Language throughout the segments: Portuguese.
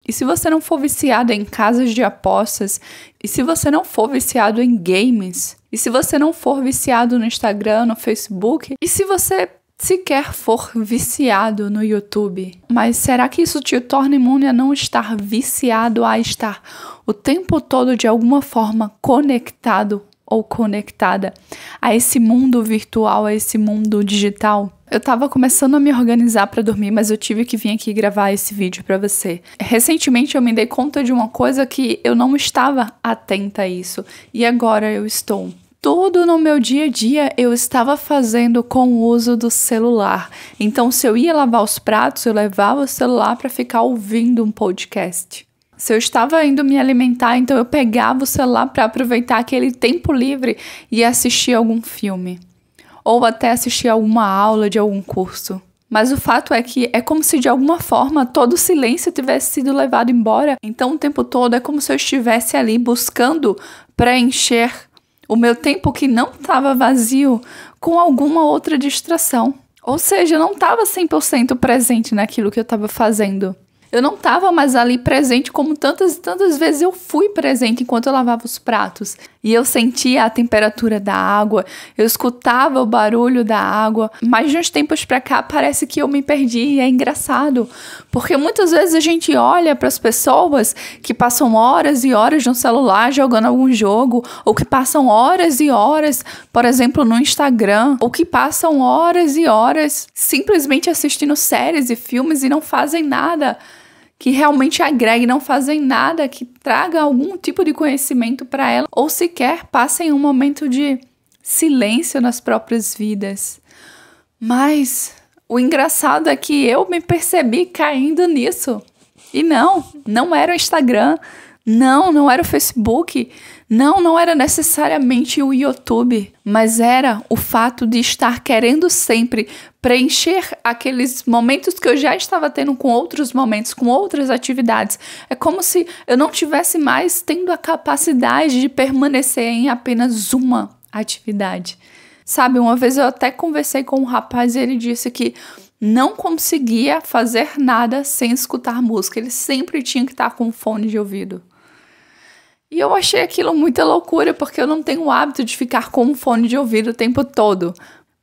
E se você não for viciado em casas de apostas, e se você não for viciado em games, e se você não for viciado no Instagram, no Facebook, e se você sequer for viciado no YouTube, mas será que isso te torna imune a não estar viciado, a estar o tempo todo de alguma forma conectado ou conectada a esse mundo virtual, a esse mundo digital? Eu tava começando a me organizar para dormir, mas eu tive que vir aqui gravar esse vídeo para você. Recentemente eu me dei conta de uma coisa que eu não estava atenta a isso, e agora eu estou. Tudo no meu dia a dia eu estava fazendo com o uso do celular. Então, se eu ia lavar os pratos, eu levava o celular para ficar ouvindo um podcast. Se eu estava indo me alimentar, então eu pegava o celular para aproveitar aquele tempo livre e assistir algum filme. Ou até assistir alguma aula de algum curso. Mas o fato é que é como se de alguma forma todo o silêncio tivesse sido levado embora. Então o tempo todo é como se eu estivesse ali buscando preencher o meu tempo que não estava vazio com alguma outra distração. Ou seja, eu não estava 100% presente naquilo que eu estava fazendo. Eu não estava mais ali presente como tantas e tantas vezes eu fui presente enquanto eu lavava os pratos. E eu sentia a temperatura da água, eu escutava o barulho da água. Mas de uns tempos pra cá parece que eu me perdi e é engraçado. Porque muitas vezes a gente olha para as pessoas que passam horas e horas no celular jogando algum jogo, ou que passam horas e horas, por exemplo, no Instagram, ou que passam horas e horas simplesmente assistindo séries e filmes e não fazem nada que realmente agregue, não fazem nada que traga algum tipo de conhecimento para ela, ou sequer passem um momento de silêncio nas próprias vidas. Mas o engraçado é que eu me percebi caindo nisso. E não era o Instagram, não era o Facebook, não era necessariamente o YouTube, mas era o fato de estar querendo sempre preencher aqueles momentos que eu já estava tendo com outros momentos, com outras atividades. É como se eu não tivesse mais tendo a capacidade de permanecer em apenas uma atividade. Sabe, uma vez eu até conversei com um rapaz e ele disse que não conseguia fazer nada sem escutar música. Ele sempre tinha que estar com fone de ouvido. E eu achei aquilo muita loucura, porque eu não tenho o hábito de ficar com um fone de ouvido o tempo todo.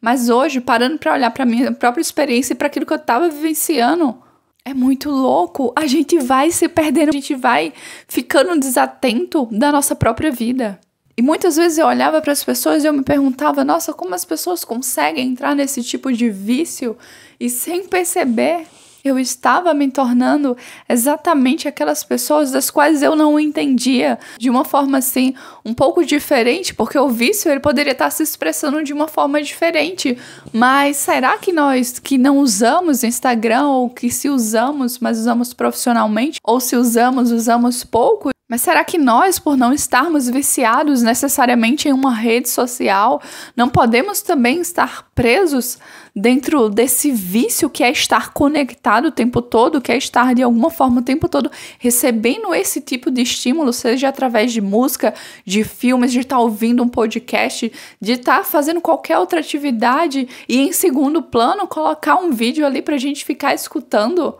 Mas hoje, parando para olhar para minha própria experiência e para aquilo que eu estava vivenciando, é muito louco. A gente vai se perdendo, a gente vai ficando desatento da nossa própria vida. E muitas vezes eu olhava para as pessoas e eu me perguntava, nossa, como as pessoas conseguem entrar nesse tipo de vício e sem perceber eu estava me tornando exatamente aquelas pessoas das quais eu não entendia de uma forma assim, um pouco diferente, porque o vício ele poderia estar se expressando de uma forma diferente. Mas será que nós que não usamos Instagram, ou que se usamos, mas usamos profissionalmente, ou se usamos pouco? Mas será que nós, por não estarmos viciados necessariamente em uma rede social, não podemos também estar presos dentro desse vício que é estar conectado o tempo todo, que é estar de alguma forma o tempo todo recebendo esse tipo de estímulo, seja através de música, de filmes, de estar ouvindo um podcast, de estar fazendo qualquer outra atividade e em segundo plano colocar um vídeo ali pra gente ficar escutando?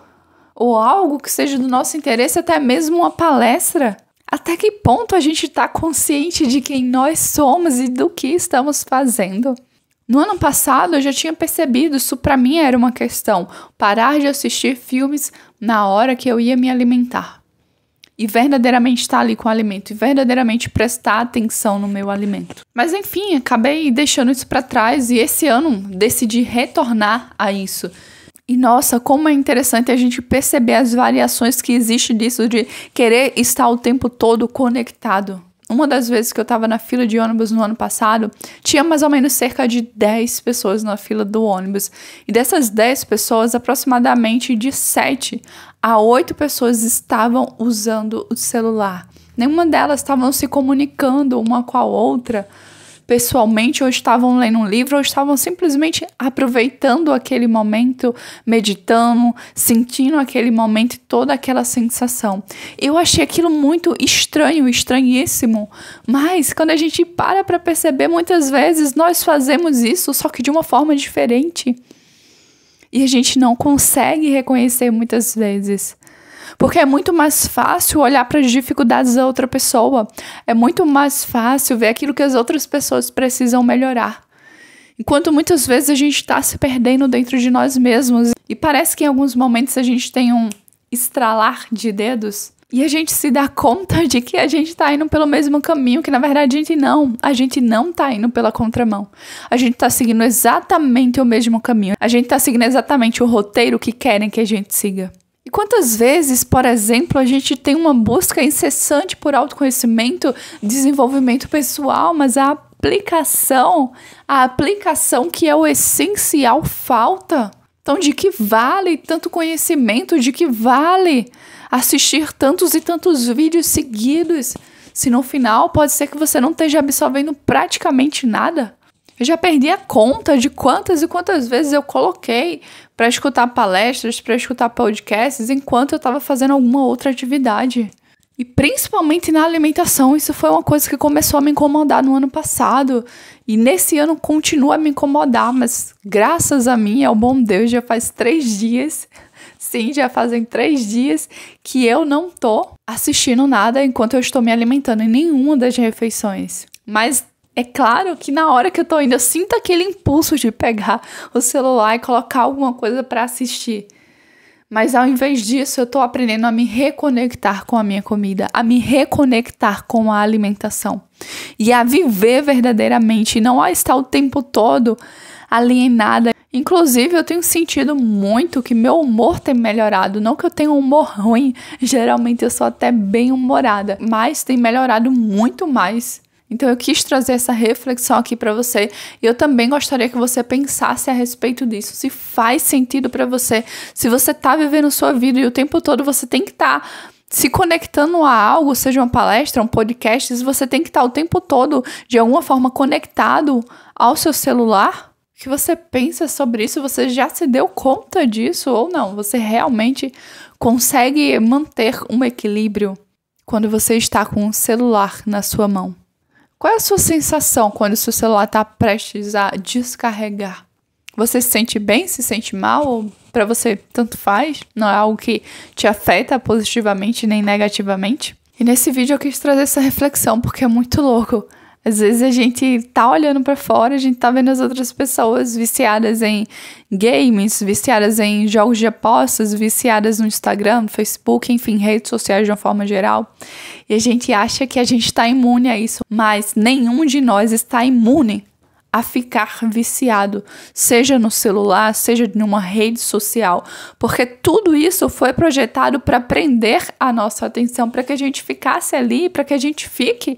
Ou algo que seja do nosso interesse, até mesmo uma palestra. Até que ponto a gente está consciente de quem nós somos e do que estamos fazendo? No ano passado eu já tinha percebido, isso para mim era uma questão, parar de assistir filmes na hora que eu ia me alimentar. E verdadeiramente estar ali com o alimento, e verdadeiramente prestar atenção no meu alimento. Mas enfim, acabei deixando isso para trás e esse ano decidi retornar a isso. E nossa, como é interessante a gente perceber as variações que existem disso de querer estar o tempo todo conectado. Uma das vezes que eu estava na fila de ônibus no ano passado, tinha mais ou menos cerca de 10 pessoas na fila do ônibus. E dessas 10 pessoas, aproximadamente de 7 a 8 pessoas estavam usando o celular. Nenhuma delas estavam se comunicando uma com a outra pessoalmente, ou estavam lendo um livro, ou estavam simplesmente aproveitando aquele momento, meditando, sentindo aquele momento e toda aquela sensação. Eu achei aquilo muito estranho, estranhíssimo, mas quando a gente para perceber, muitas vezes nós fazemos isso, só que de uma forma diferente. E a gente não consegue reconhecer muitas vezes. Porque é muito mais fácil olhar para as dificuldades da outra pessoa. É muito mais fácil ver aquilo que as outras pessoas precisam melhorar. Enquanto muitas vezes a gente está se perdendo dentro de nós mesmos. E parece que em alguns momentos a gente tem um estralar de dedos. E a gente se dá conta de que a gente está indo pelo mesmo caminho, que na verdade a gente não está indo pela contramão. A gente está seguindo exatamente o mesmo caminho. A gente está seguindo exatamente o roteiro que querem que a gente siga. E quantas vezes, por exemplo, a gente tem uma busca incessante por autoconhecimento, desenvolvimento pessoal, mas a aplicação que é o essencial falta. Então, de que vale tanto conhecimento? De que vale assistir tantos e tantos vídeos seguidos, se no final pode ser que você não esteja absorvendo praticamente nada? Eu já perdi a conta de quantas e quantas vezes eu coloquei para escutar palestras, para escutar podcasts, enquanto eu estava fazendo alguma outra atividade. E principalmente na alimentação, isso foi uma coisa que começou a me incomodar no ano passado. E nesse ano continua a me incomodar, mas graças a mim, ao bom Deus, já faz 3 dias... Sim, já fazem 3 dias que eu não tô assistindo nada enquanto eu estou me alimentando em nenhuma das refeições. Mas é claro que na hora que eu tô indo, eu sinto aquele impulso de pegar o celular e colocar alguma coisa para assistir. Mas ao invés disso, eu tô aprendendo a me reconectar com a minha comida, a me reconectar com a alimentação e a viver verdadeiramente, e não a estar o tempo todo alienada. Inclusive, eu tenho sentido muito que meu humor tem melhorado. Não que eu tenha um humor ruim, geralmente eu sou até bem humorada, mas tem melhorado muito mais. Então eu quis trazer essa reflexão aqui para você, e eu também gostaria que você pensasse a respeito disso, se faz sentido para você, se você tá vivendo sua vida e o tempo todo você tem que estar se conectando a algo, seja uma palestra, um podcast, se você tem que estar o tempo todo de alguma forma conectado ao seu celular. O que você pensa sobre isso? Você já se deu conta disso ou não? Você realmente consegue manter um equilíbrio quando você está com o celular na sua mão? Qual é a sua sensação quando o seu celular está prestes a descarregar? Você se sente bem, se sente mal? Ou para você tanto faz? Não é algo que te afeta positivamente nem negativamente? E nesse vídeo eu quis trazer essa reflexão porque é muito louco. Às vezes a gente tá olhando pra fora, a gente tá vendo as outras pessoas viciadas em games, viciadas em jogos de apostas, viciadas no Instagram, no Facebook, enfim, redes sociais de uma forma geral. E a gente acha que a gente tá imune a isso, mas nenhum de nós está imune a ficar viciado, seja no celular, seja numa rede social, porque tudo isso foi projetado para prender a nossa atenção, para que a gente ficasse ali, para que a gente fique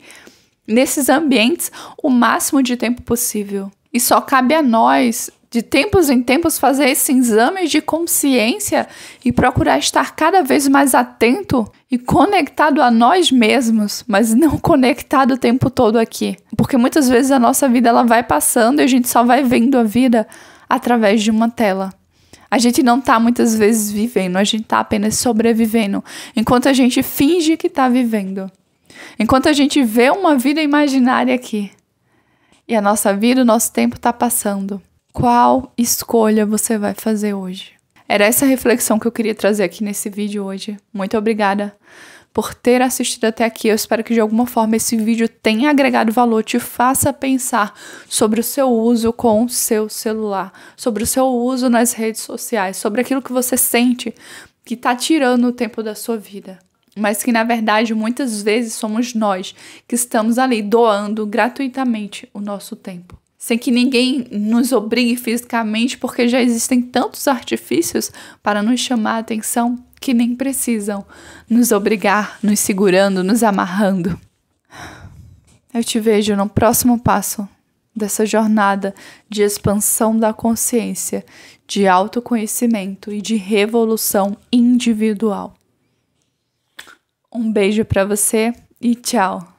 nesses ambientes o máximo de tempo possível. E só cabe a nós, de tempos em tempos, fazer esse exame de consciência e procurar estar cada vez mais atento e conectado a nós mesmos, mas não conectado o tempo todo aqui. Porque muitas vezes a nossa vida ela vai passando e a gente só vai vendo a vida através de uma tela. A gente não tá muitas vezes vivendo, a gente tá apenas sobrevivendo, enquanto a gente finge que tá vivendo. Enquanto a gente vê uma vida imaginária aqui. E a nossa vida, o nosso tempo está passando. Qual escolha você vai fazer hoje? Era essa reflexão que eu queria trazer aqui nesse vídeo hoje. Muito obrigada por ter assistido até aqui. Eu espero que de alguma forma esse vídeo tenha agregado valor, te faça pensar sobre o seu uso com o seu celular, sobre o seu uso nas redes sociais, sobre aquilo que você sente que está tirando o tempo da sua vida. Mas que, na verdade, muitas vezes somos nós que estamos ali doando gratuitamente o nosso tempo. Sem que ninguém nos obrigue fisicamente, porque já existem tantos artifícios para nos chamar a atenção que nem precisam nos obrigar, nos segurando, nos amarrando. Eu te vejo no próximo passo dessa jornada de expansão da consciência, de autoconhecimento e de revolução individual. Um beijo para você e tchau!